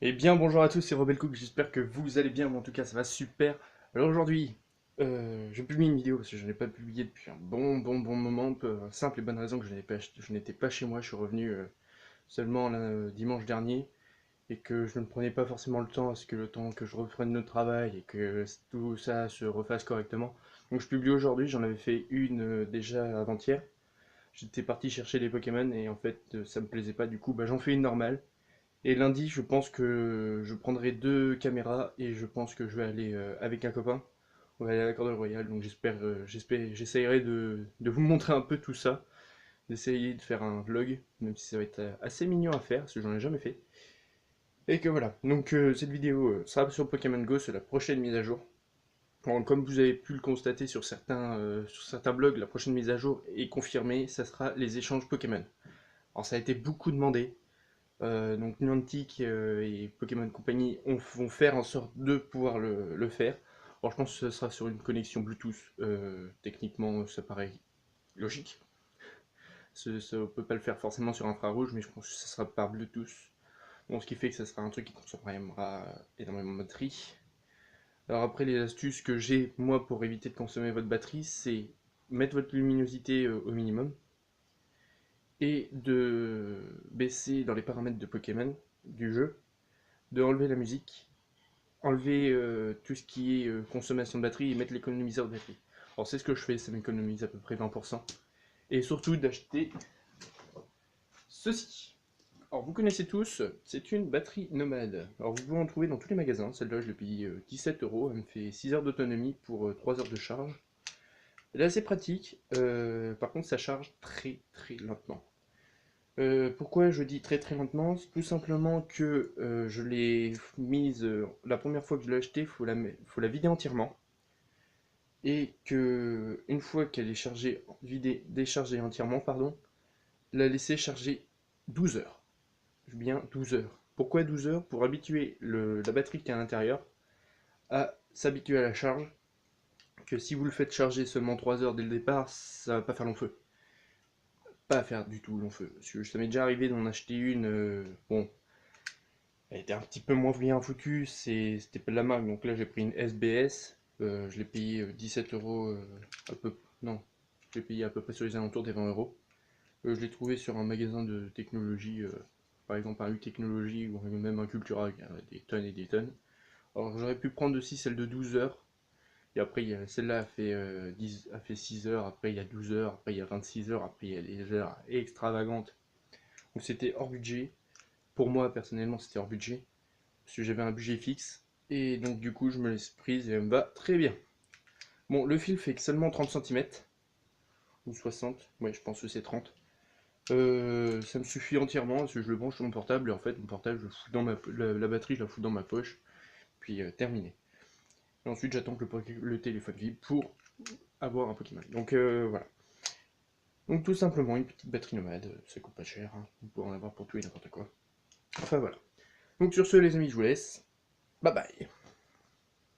Eh bien, bonjour à tous, c'est Rebelcook, j'espère que vous allez bien, moi en tout cas ça va super. Alors aujourd'hui, je publie une vidéo parce que je n'ai pas publié depuis un bon moment, simple et bonne raison que je n'étais pas chez moi, je suis revenu seulement dimanche dernier, et que je ne prenais pas forcément le temps, à ce que le temps que je reprenne le travail et que tout ça se refasse correctement. Donc je publie aujourd'hui, j'en avais fait une déjà avant-hier. J'étais parti chercher les Pokémon et en fait ça me plaisait pas, du coup j'en fais une normale. Et lundi, je pense que je prendrai deux caméras et je pense que je vais aller avec un copain. On va aller à la Cordelle Royale, donc j'essayerai de vous montrer un peu tout ça, d'essayer de faire un vlog, même si ça va être assez mignon à faire, parce que j'en ai jamais fait. Et que voilà, donc cette vidéo sera sur Pokémon Go, c'est la prochaine mise à jour. Bon, comme vous avez pu le constater sur certains blogs, la prochaine mise à jour est confirmée, ça sera les échanges Pokémon. Alors ça a été beaucoup demandé, donc Niantic et Pokémon Company vont faire en sorte de pouvoir le faire. Alors je pense que ce sera sur une connexion Bluetooth. Techniquement, ça paraît logique. Ça ne peut pas le faire forcément sur infrarouge, mais je pense que ça sera par Bluetooth. Bon, ce qui fait que ça sera un truc qui consommera énormément de batterie. Alors après, les astuces que j'ai, moi, pour éviter de consommer votre batterie, c'est mettre votre luminosité au minimum et de baisser dans les paramètres de Pokémon du jeu, de enlever la musique, enlever tout ce qui est consommation de batterie et mettre l'économiseur de batterie. Alors c'est ce que je fais, ça m'économise à peu près 20%. Et surtout d'acheter ceci. Alors vous connaissez tous, c'est une batterie nomade. Alors vous pouvez en trouver dans tous les magasins, celle-là je l'ai payée 17 €, elle me fait 6 heures d'autonomie pour 3 heures de charge. Elle est assez pratique, par contre ça charge très lentement. Pourquoi je dis très lentement? C'est tout simplement que je l'ai mise la première fois que je l'ai achetée, faut la vider entièrement. Et que une fois qu'elle est chargée, vidée, déchargée entièrement, pardon, la laisser charger 12 heures. Bien 12 heures. Pourquoi 12 heures? Pour habituer la batterie qui est à l'intérieur à s'habituer à la charge, que si vous le faites charger seulement 3 heures dès le départ, ça va pas faire long feu. Pas faire du tout long feu. Parce que ça m'est déjà arrivé d'en acheter une, bon, elle était un petit peu moins bien foutue, c'était pas de la marque, donc là j'ai pris une SBS, je l'ai payé 17 € à peu, non, je l'ai payé à peu près sur les alentours des 20 €. Je l'ai trouvé sur un magasin de technologie, par exemple un U Technologie ou même un Cultura, il y a des tonnes et des tonnes. Alors j'aurais pu prendre aussi celle de 12 heures, et après celle-là a fait 6 heures, après il y a 12 heures, après il y a 26 heures, après il y a des heures extravagantes. Donc c'était hors budget. Pour moi personnellement c'était hors budget, parce que j'avais un budget fixe, et donc du coup je me laisse prise et elle me va très bien. Bon, le fil fait que seulement 30 centimètres ou 60, ouais je pense que c'est 30. Ça me suffit entièrement parce que je le branche sur mon portable et en fait mon portable je le fous dans la batterie je la fous dans ma poche, puis terminé. Et ensuite j'attends que le téléphone vibre pour avoir un Pokémon. Donc voilà. Donc tout simplement une petite batterie nomade, ça coûte pas cher, hein. Vous pouvez en avoir pour tout et n'importe quoi. Enfin voilà. Donc sur ce les amis je vous laisse. Bye bye.